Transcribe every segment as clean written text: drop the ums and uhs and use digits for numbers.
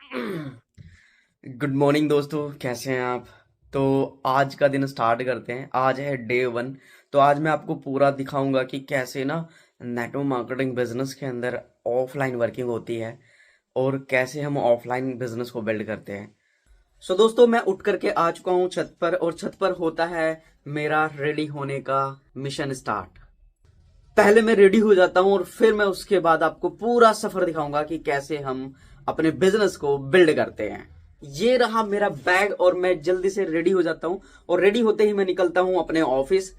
Good morning दोस्तों, कैसे हैं आप। तो आज का दिन स्टार्ट करते हैं। आज है डे 1। तो आज मैं आपको पूरा दिखाऊंगा कि कैसे ना नेटवर्क मार्केटिंग बिजनेस के अंदर ऑफलाइन वर्किंग होती है और कैसे हम ऑफलाइन बिजनेस को बिल्ड करते हैं। सो दोस्तों, मैं उठ करके आ चुका हूँ छत पर, और छत पर होता है मेरा रेडी होने का मिशन स्टार्ट। पहले मैं रेडी हो जाता हूँ और फिर मैं उसके बाद आपको पूरा सफर दिखाऊंगा कि कैसे हम अपने बिजनेस को बिल्ड करते हैं। ये रहा मेरा बैग और मैं जल्दी से रेडी हो जाता हूँ, और रेडी होते ही मैं निकलता हूँ अपने ऑफिस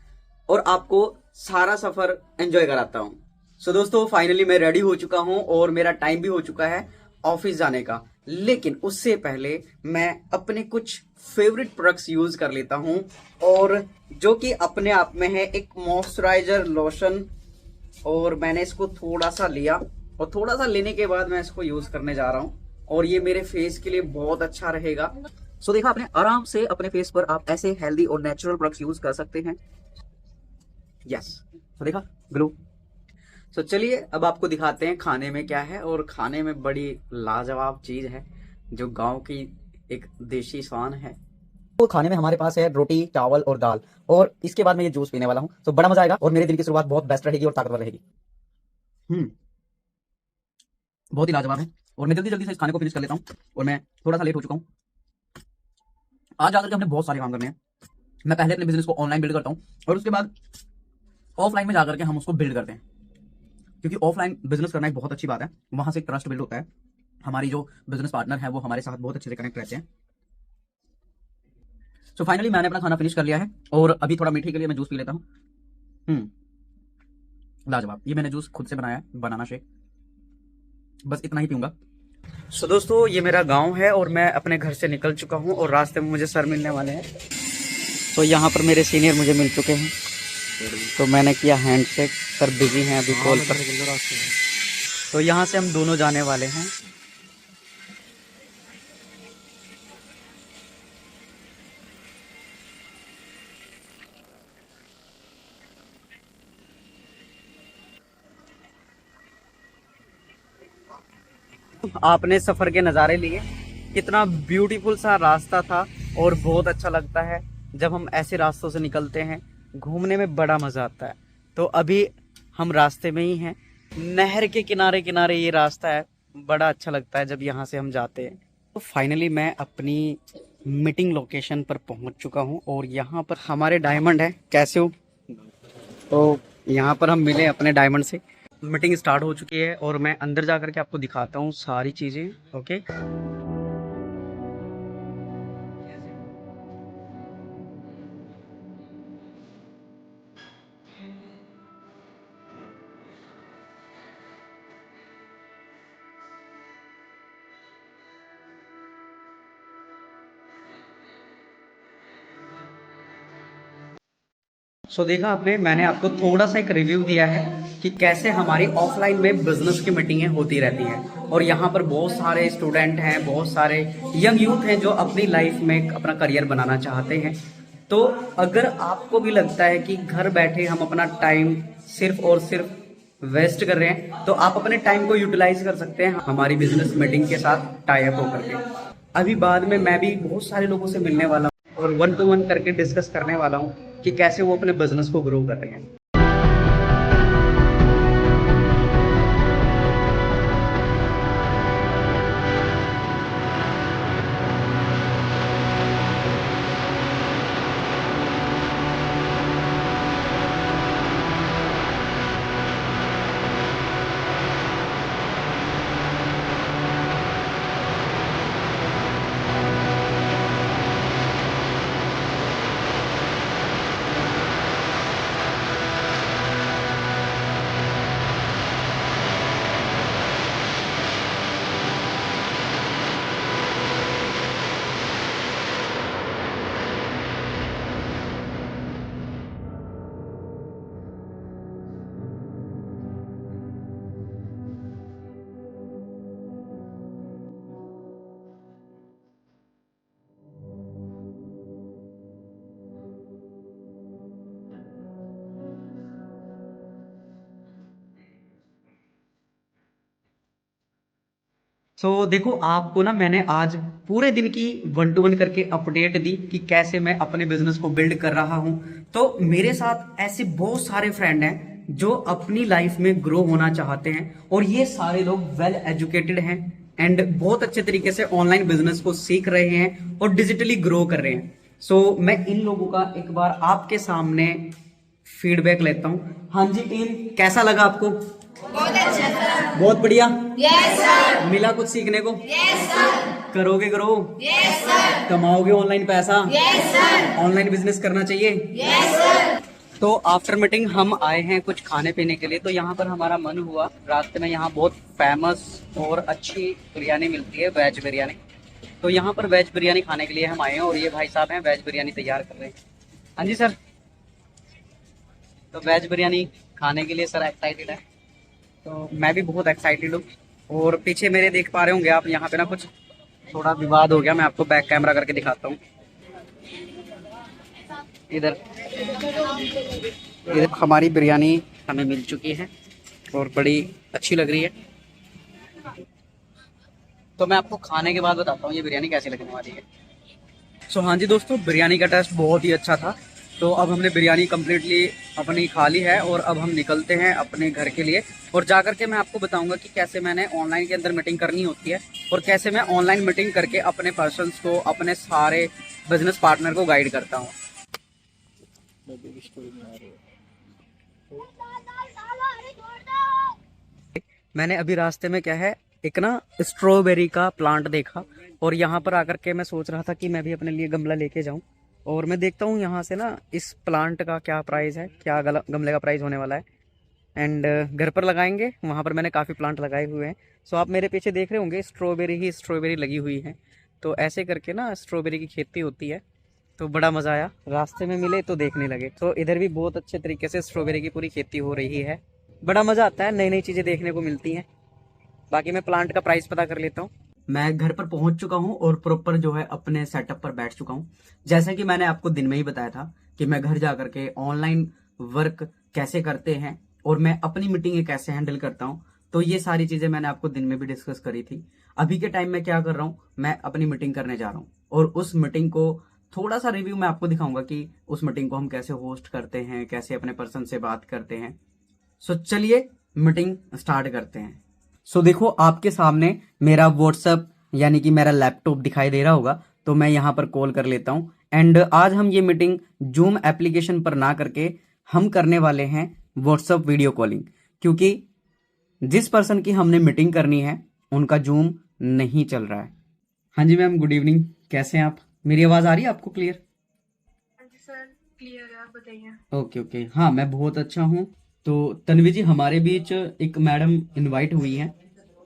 और आपको सारा सफर एंजॉय कराता हूँ। सो दोस्तों, फाइनली मैं रेडी हो चुका हूँ और मेरा टाइम भी हो चुका है ऑफिस जाने का। लेकिन उससे पहले मैं अपने कुछ फेवरेट प्रोडक्ट्स यूज कर लेता हूँ, और जो कि अपने आप में है एक मॉइस्चराइजर लोशन। और मैंने इसको थोड़ा सा लिया, और थोड़ा सा लेने के बाद मैं इसको यूज करने जा रहा हूँ, और ये मेरे फेस के लिए बहुत अच्छा रहेगा। सो देखा आपने, आराम से अपने फेस पर आप ऐसे हेल्दी और नेचुरल प्रोडक्ट्स यूज कर सकते हैं। यस, तो देखा ग्लो। सो चलिए अब आपको दिखाते हैं खाने में क्या है, और खाने में बड़ी लाजवाब चीज है जो गांव की एक देशी स्वान है। तो खाने में हमारे पास है रोटी, चावल और दाल, और इसके बाद मैं ये जूस पीने वाला हूँ। तो बड़ा मजा आएगा और मेरे दिन की शुरुआत बहुत बेस्ट रहेगी और ताकतवर रहेगी। हम्म बहुत ही लाजवाब है। और मैं जल्दी जल्दी से इस खाने को फिनिश कर लेता हूँ, और मैं थोड़ा सा लेट हो चुका हूँ। आज आकर के हमने बहुत सारे काम करने हैं। मैं पहले अपने बिजनेस को ऑनलाइन बिल्ड करता हूँ, और उसके बाद ऑफलाइन में जाकर के हम उसको बिल्ड करते हैं। क्योंकि ऑफलाइन बिजनेस करना एक बहुत अच्छी बात है, वहां से ट्रस्ट बिल्ड होता है। हमारी जो बिजनेस पार्टनर है वो हमारे साथ बहुत अच्छे से कनेक्ट रहते हैं। सो फाइनली मैंने अपना खाना फिनिश कर लिया है, और अभी थोड़ा मीठे के लिए मैं जूस पी लेता हूँ। लाजवाब। ये मैंने जूस खुद से बनाया है, बनाना शेक। बस इतना ही पीऊंगा। सो दोस्तों, ये मेरा गांव है और मैं अपने घर से निकल चुका हूँ, और रास्ते में मुझे सर मिलने वाले हैं। तो यहाँ पर मेरे सीनियर मुझे मिल चुके हैं, तो मैंने किया हैंडशेक। सर बिजी हैं अभी कॉल पर। तो यहाँ से हम दोनों जाने वाले हैं। आपने सफर के नज़ारे लिए, कितना ब्यूटीफुल सा रास्ता था, और बहुत अच्छा लगता है जब हम ऐसे रास्तों से निकलते हैं। घूमने में बड़ा मज़ा आता है। तो अभी हम रास्ते में ही हैं, नहर के किनारे किनारे ये रास्ता है। बड़ा अच्छा लगता है जब यहाँ से हम जाते हैं। तो फाइनली मैं अपनी मीटिंग लोकेशन पर पहुँच चुका हूँ, और यहाँ पर हमारे डायमंड है। कैसे हो? तो यहाँ पर हम मिले अपने डायमंड से। मीटिंग स्टार्ट हो चुकी है, और मैं अंदर जा करके आपको दिखाता हूँ सारी चीज़ें। ओके। सो देखा आपने, मैंने आपको थोड़ा सा एक रिव्यू दिया है कि कैसे हमारी ऑफलाइन में बिजनेस की मीटिंगें होती रहती हैं। और यहाँ पर बहुत सारे स्टूडेंट हैं, बहुत सारे यंग यूथ हैं जो अपनी लाइफ में अपना करियर बनाना चाहते हैं। तो अगर आपको भी लगता है कि घर बैठे हम अपना टाइम सिर्फ और सिर्फ वेस्ट कर रहे हैं, तो आप अपने टाइम को यूटिलाइज कर सकते हैं हमारी बिजनेस मीटिंग के साथ टाई अप होकर के। अभी बाद में मैं भी बहुत सारे लोगों से मिलने वाला हूँ, और 1 to 1 करके डिस्कस करने वाला हूँ कि कैसे वो अपने बिजनेस को ग्रो कर रहे हैं। देखो आपको ना मैंने आज पूरे दिन की 1 to 1 करके अपडेट दी कि कैसे मैं अपने बिजनेस को बिल्ड कर रहा हूं। तो मेरे साथ ऐसे बहुत सारे फ्रेंड हैं जो अपनी लाइफ में ग्रो होना चाहते हैं, और ये सारे लोग वेल एजुकेटेड हैं एंड बहुत अच्छे तरीके से ऑनलाइन बिजनेस को सीख रहे हैं और डिजिटली ग्रो कर रहे हैं। मैं इन लोगों का एक बार आपके सामने फीडबैक लेता हूँ। हाँ जी टीम, कैसा लगा आपको? बहुत अच्छा सर। बहुत बढ़िया। Yes sir. मिला कुछ सीखने को? Yes sir. करोगे ग्रो? Yes sir. कमाओगे ऑनलाइन पैसा? Yes sir. ऑनलाइन बिजनेस करना चाहिए? Yes sir. तो आफ्टर मीटिंग हम आए हैं कुछ खाने पीने के लिए। तो यहाँ पर हमारा मन हुआ, रास्ते में यहाँ बहुत फेमस और अच्छी बिरयानी मिलती है, वेज बिरयानी। तो यहाँ पर वेज बिरयानी खाने के लिए हम आए हैं और ये भाई साहब हैं वेज बिरयानी तैयार कर रहे हैं। हाँ जी सर। तो वेज बिरयानी खाने के लिए सर एक्साइटेड है, तो मैं भी बहुत एक्साइटेड हूँ। और पीछे मेरे देख पा रहे होंगे आप, यहाँ पे ना कुछ थोड़ा विवाद हो गया। मैं आपको बैक कैमरा करके दिखाता हूँ। इधर इधर हमारी बिरयानी हमें मिल चुकी है और बड़ी अच्छी लग रही है। तो मैं आपको खाने के बाद बताता हूँ ये बिरयानी कैसी लगने वाली है। हाँ जी दोस्तों, बिरयानी का टेस्ट बहुत ही अच्छा था। तो अब हमने बिरयानी कम्प्लीटली अपनी खा ली है और अब हम निकलते हैं अपने घर के लिए। और जाकर के मैं आपको बताऊंगा कि कैसे मैंने ऑनलाइन के अंदर मीटिंग करनी होती है और कैसे मैं ऑनलाइन मीटिंग करके अपने पर्सन्स को, अपने सारे बिजनेस पार्टनर को गाइड करता हूँ। मैंने अभी रास्ते में क्या है, एक ना स्ट्रॉबेरी का प्लांट देखा और यहाँ पर आकर के मैं सोच रहा था कि मैं भी अपने लिए गमला लेके जाऊं। और मैं देखता हूँ यहाँ से ना इस प्लांट का क्या प्राइस है, क्या गमले का प्राइस होने वाला है। एंड घर पर लगाएंगे, वहाँ पर मैंने काफ़ी प्लांट लगाए हुए हैं। आप मेरे पीछे देख रहे होंगे स्ट्रॉबेरी ही स्ट्रॉबेरी लगी हुई है। तो ऐसे करके ना स्ट्रॉबेरी की खेती होती है। तो बड़ा मज़ा आया, रास्ते में मिले तो देखने लगे। तो इधर भी बहुत अच्छे तरीके से स्ट्रॉबेरी की पूरी खेती हो रही है। बड़ा मज़ा आता है, नई नई चीज़ें देखने को मिलती हैं। बाकी मैं प्लांट का प्राइस पता कर लेता हूँ। मैं घर पर पहुंच चुका हूं और प्रॉपर जो है अपने सेटअप पर बैठ चुका हूं। जैसे कि मैंने आपको दिन में ही बताया था कि मैं घर जा करके ऑनलाइन वर्क कैसे करते हैं और मैं अपनी मीटिंग कैसे हैंडल करता हूं। तो ये सारी चीजें मैंने आपको दिन में भी डिस्कस करी थी। अभी के टाइम में क्या कर रहा हूं, मैं अपनी मीटिंग करने जा रहा हूं और उस मीटिंग को थोड़ा सा रिव्यू मैं आपको दिखाऊंगा कि उस मीटिंग को हम कैसे होस्ट करते हैं, कैसे अपने पर्सन से बात करते हैं। चलिए मीटिंग स्टार्ट करते हैं। देखो आपके सामने मेरा व्हाट्सएप यानी कि मेरा लैपटॉप दिखाई दे रहा होगा। तो मैं यहाँ पर कॉल कर लेता हूँ। एंड आज हम ये मीटिंग जूम एप्लीकेशन पर ना करके हम करने वाले हैं व्हाट्सएप वीडियो कॉलिंग, क्योंकि जिस पर्सन की हमने मीटिंग करनी है उनका जूम नहीं चल रहा है। हाँ जी मैम, गुड इवनिंग, कैसे हैं आप? मेरी आवाज़ आ रही है आपको क्लियर? हाँ जी सर, क्लियर है, आप बताइए। ओके ओके, हाँ मैं बहुत अच्छा हूँ। तो तन्वी जी, हमारे बीच एक मैडम इनवाइट हुई हैं।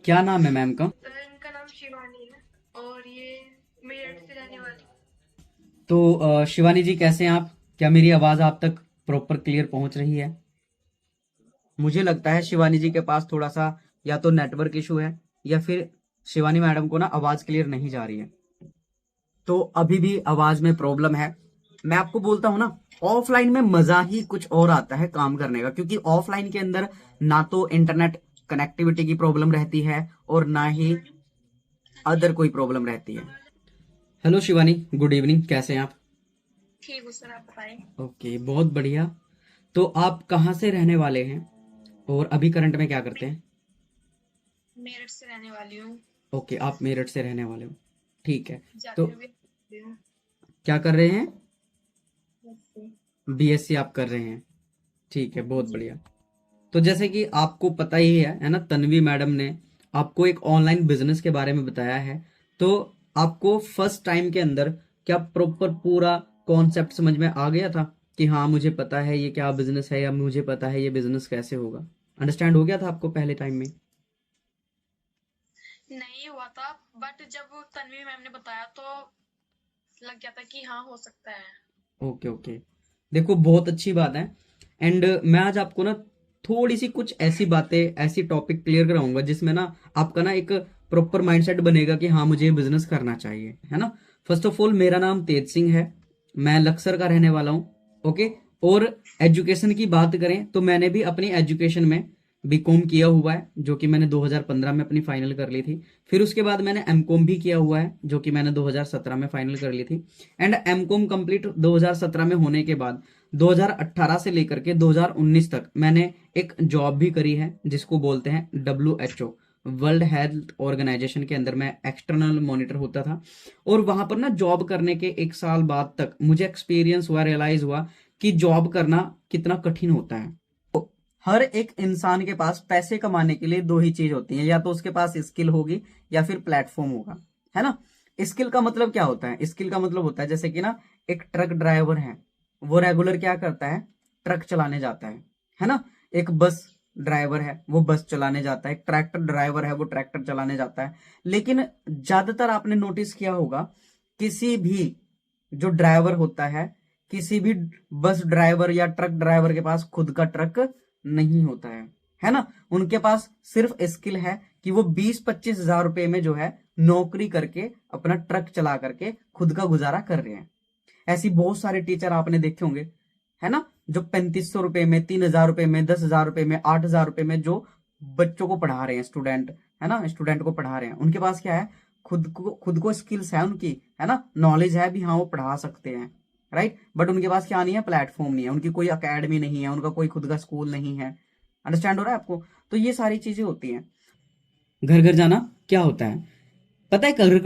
क्या नाम है मैम का? सर इनका नाम शिवानी है और ये मेरठ से रहने वाली। तो शिवानी जी कैसे हैं आप? क्या मेरी आवाज़ आप तक प्रॉपर क्लियर पहुंच रही है? मुझे लगता है शिवानी जी के पास थोड़ा सा या तो नेटवर्क इशू है या फिर शिवानी मैडम को ना आवाज़ क्लियर नहीं जा रही है। तो अभी भी आवाज़ में प्रॉब्लम है। मैं आपको बोलता हूँ ना, ऑफलाइन में मज़ा ही कुछ और आता है काम करने का, क्योंकि ऑफलाइन के अंदर ना तो इंटरनेट कनेक्टिविटी की प्रॉब्लम रहती है और ना ही अदर कोई प्रॉब्लम रहती है। हेलो शिवानी, गुड इवनिंग, कैसे हैं आप? ठीक हूँ सर, आप बताएं। ओके, बहुत बढ़िया। तो आप कहाँ से रहने वाले हैं और अभी करंट में क्या करते हैं? मेरठ से रहने वाली हूँ। ओके, आप मेरठ से रहने वाले हो, ठीक है। तो जाती हूँ। क्या कर रहे हैं? जी। बीएससी आप कर रहे हैं, ठीक है, बहुत बढ़िया। तो जैसे कि आपको पता ही है ना, तन्वी मैडम ने आपको एक ऑनलाइन बिजनेस के बारे में बताया है। तो आपको फर्स्ट टाइम के अंदर क्या प्रॉपर पूरा कॉन्सेप्ट समझ में आ गया था कि हाँ मुझे पता है ये क्या बिजनेस है, या मुझे पता है ये बिजनेस कैसे होगा? अंडरस्टैंड हो गया था आपको पहले टाइम में? नहीं हुआ था, बट जब तन्वी मैम ने बताया तो लग गया था कि हाँ हो सकता है। ओके ओके, देखो बहुत अच्छी बात है। एंड मैं आज आपको ना थोड़ी सी कुछ ऐसी बातें, ऐसी टॉपिक क्लियर कराऊंगा जिसमें ना आपका ना एक प्रॉपर माइंडसेट बनेगा कि हाँ मुझे बिजनेस करना चाहिए, है ना। फर्स्ट ऑफ ऑल, मेरा नाम तेज सिंह है, मैं लक्सर का रहने वाला हूँ। ओके। और एजुकेशन की बात करें तो मैंने भी अपनी एजुकेशन में बीकॉम किया हुआ है जो कि मैंने 2015 में अपनी फाइनल कर ली थी। फिर उसके बाद मैंने एमकॉम भी किया हुआ है जो कि मैंने 2017 में फाइनल कर ली थी। एंड एमकॉम कंप्लीट 2017 में होने के बाद 2018 से लेकर के 2019 तक मैंने एक जॉब भी करी है जिसको बोलते हैं WHO, वर्ल्ड हेल्थ ऑर्गेनाइजेशन के अंदर मैं एक्सटर्नल मॉनिटर होता था। और वहां पर ना जॉब करने के 1 साल बाद तक मुझे एक्सपीरियंस हुआ, रियलाइज हुआ कि जॉब करना कितना कठिन होता है। हर एक इंसान के पास पैसे कमाने के लिए दो ही चीज होती है, या तो उसके पास स्किल होगी या फिर प्लेटफॉर्म होगा, है ना। स्किल का मतलब क्या होता है? स्किल का मतलब होता है जैसे कि ना एक ट्रक ड्राइवर है, वो रेगुलर क्या करता है? ट्रक चलाने जाता है ना। एक बस ड्राइवर है वो बस चलाने जाता है, एक ट्रैक्टर ड्राइवर है वो ट्रैक्टर चलाने जाता है। लेकिन ज्यादातर आपने नोटिस किया होगा किसी भी जो ड्राइवर होता है, किसी भी बस ड्राइवर या ट्रक ड्राइवर के पास खुद का ट्रक नहीं होता है ना। उनके पास सिर्फ स्किल है कि वो 20-25 हजार रुपए में जो है नौकरी करके अपना ट्रक चला करके खुद का गुजारा कर रहे हैं। ऐसी बहुत सारे टीचर आपने देखे होंगे, है ना, जो 3500 रुपए में, 3000 रुपए में, 10,000 रुपए में, 8,000 रुपए में जो बच्चों को पढ़ा रहे हैं, स्टूडेंट है ना, स्टूडेंट को पढ़ा रहे हैं। उनके पास क्या है? खुद को स्किल्स है उनकी, है ना, नॉलेज है भी, हाँ वो पढ़ा सकते हैं, राइट। बट उनके पास क्या नहीं है? प्लेटफॉर्म नहीं है, उनकी कोई अकेडमी नहीं है, उनका कोई खुद का स्कूल नहीं है। अंडरस्टैंड हो रहा है आपको? तो ये सारी चीजें होती हैं। घर घर जाना क्या होता है पता है? घर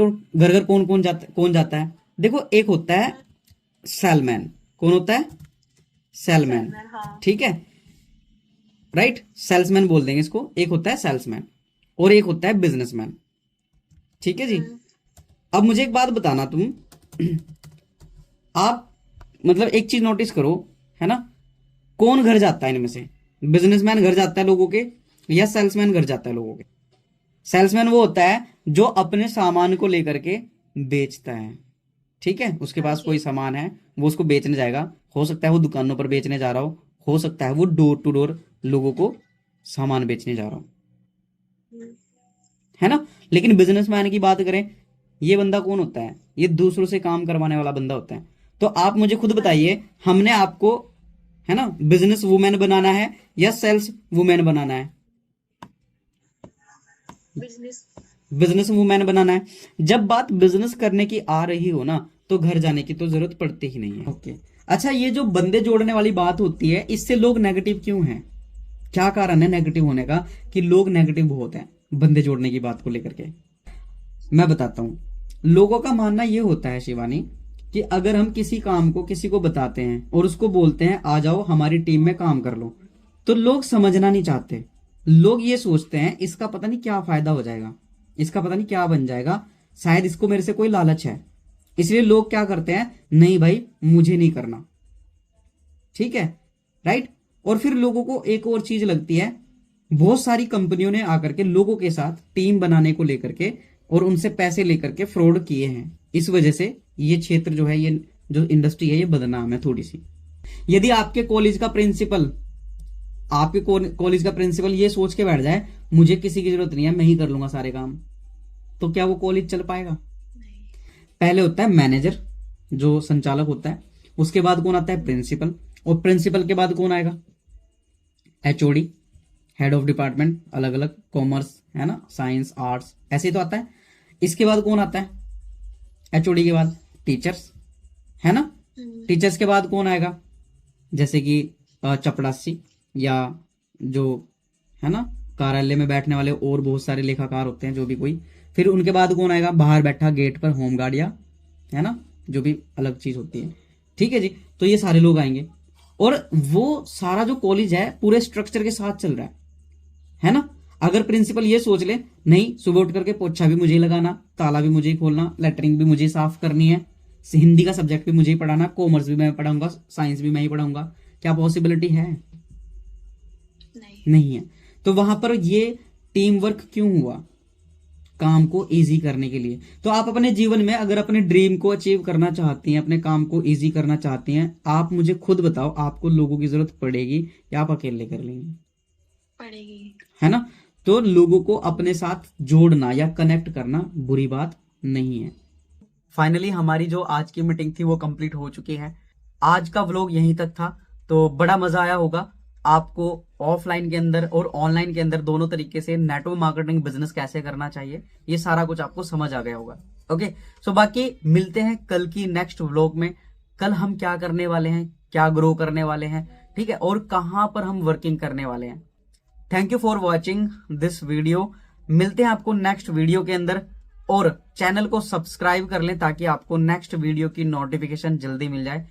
घर कौन जाता है? देखो, एक होता है सेलमैन। कौन होता है? सेलमैन। सेलमैन, हाँ। ठीक है, राइट, सेल्समैन बोल देंगे इसको। एक होता है सेल्समैन और एक होता है बिजनेसमैन। ठीक है जी। अब मुझे एक बात बताना तुम, आप मतलब एक चीज नोटिस करो, है ना, कौन घर जाता है इनमें से? बिजनेसमैन घर जाता है लोगों के या सेल्समैन घर जाता है लोगों के? सेल्समैन वो होता है जो अपने सामान को लेकर के बेचता है। ठीक है, उसके हाँ पास जी। कोई सामान है, वो उसको बेचने जाएगा। हो सकता है वो दुकानों पर बेचने जा रहा हो सकता है वो डोर टू डोर लोगों को सामान बेचने जा रहा हो, हम्म, है ना। लेकिन बिजनेसमैन की बात करें, ये बंदा कौन होता है? ये दूसरों से काम करवाने वाला बंदा होता है। तो आप मुझे खुद हाँ जी। बताइए, हमने आपको, है ना, बिजनेस वुमेन बनाना है या सेल्स वुमेन बनाना है? बिजनेस। बिजनेस वुमेन बनाना है। जब बात बिजनेस करने की आ रही हो ना, तो घर जाने की तो जरूरत पड़ती ही नहीं है। ओके, अच्छा, ये जो बंदे जोड़ने वाली बात होती है, इससे लोग नेगेटिव क्यों हैं? क्या कारण है नेगेटिव होने का कि लोग नेगेटिव बहुत हैं बंदे जोड़ने की बात को लेकर के? मैं बताता हूं। लोगों का मानना यह होता है शिवानी, कि अगर हम किसी काम को किसी को बताते हैं और उसको बोलते हैं आ जाओ हमारी टीम में काम कर लो, तो लोग समझना नहीं चाहते। लोग ये सोचते हैं इसका पता नहीं क्या फायदा हो जाएगा, इसका पता नहीं क्या बन जाएगा, शायद इसको मेरे से कोई लालच है। इसलिए लोग क्या करते हैं? नहीं भाई, मुझे नहीं करना। ठीक है, राइट। और फिर लोगों को एक और चीज लगती है, बहुत सारी कंपनियों ने आकर के लोगों के साथ टीम बनाने को लेकर के और उनसे पैसे लेकर के फ्रॉड किए हैं। इस वजह से ये क्षेत्र जो है, ये जो इंडस्ट्री है, ये बदनाम है थोड़ी सी। यदि आपके कॉलेज का प्रिंसिपल, ये सोच के बैठ जाए मुझे किसी की जरूरत नहीं है, मैं ही कर लूंगा सारे काम, तो क्या वो कॉलेज चल पाएगा? नहीं। पहले होता है मैनेजर, जो संचालक होता है। उसके बाद कौन आता है? प्रिंसिपल। और प्रिंसिपल के बाद कौन आएगा? HOD, हेड ऑफ डिपार्टमेंट, अलग अलग, कॉमर्स, है ना, साइंस, आर्ट्स, ऐसे ही तो आता है। इसके बाद कौन आता है? HOD के बाद टीचर्स, है ना। टीचर्स के बाद कौन आएगा? जैसे कि चपड़ासी, या जो, है ना, कार्यालय में बैठने वाले और बहुत सारे लेखाकार होते हैं, जो भी कोई। फिर उनके बाद कौन आएगा? बाहर बैठा गेट पर होमगार्ड, या, है ना, जो भी अलग चीज होती है। ठीक है जी, तो ये सारे लोग आएंगे और वो सारा जो कॉलेज है पूरे स्ट्रक्चर के साथ चल रहा है ना। अगर प्रिंसिपल ये सोच ले नहीं, सुबह उठ करके पोछा भी मुझे ही लगाना, ताला भी मुझे ही खोलना, लेटरिंग भी मुझे ही साफ करनी है, हिंदी का सब्जेक्ट भी मुझे ही पढ़ाना, कॉमर्स भी मैं पढ़ाऊंगा, साइंस भी मैं ही पढ़ाऊंगा, क्या पॉसिबिलिटी है? नहीं है। तो वहां पर ये टीम वर्क क्यों हुआ? काम को इजी करने के लिए। तो आप अपने जीवन में अगर अपने ड्रीम को अचीव करना चाहती हैं, अपने काम को इजी करना चाहती हैं, आप मुझे खुद बताओ, आपको लोगों की जरूरत पड़ेगी या आप अकेले कर लेंगे? पड़ेगी। है ना। तो लोगों को अपने साथ जोड़ना या कनेक्ट करना बुरी बात नहीं है। फाइनली हमारी जो आज की मीटिंग थी वो कंप्लीट हो चुकी है। आज का व्लॉग यहीं तक था, तो बड़ा मजा आया होगा। आपको ऑफलाइन के अंदर और ऑनलाइन के अंदर दोनों तरीके से नेटवर्क मार्केटिंग बिजनेस कैसे करना चाहिए, ये सारा कुछ आपको समझ आ गया होगा। ओके, सो बाकी मिलते हैं कल की नेक्स्ट व्लॉग में। कल हम क्या करने वाले हैं, क्या ग्रो करने वाले हैं, ठीक है, और कहां पर हम वर्किंग करने वाले हैं। Thank you for watching this video. मिलते हैं आपको नेक्स्ट वीडियो के अंदर, और चैनल को सब्सक्राइब कर लें ताकि आपको नेक्स्ट वीडियो की नोटिफिकेशन जल्दी मिल जाए।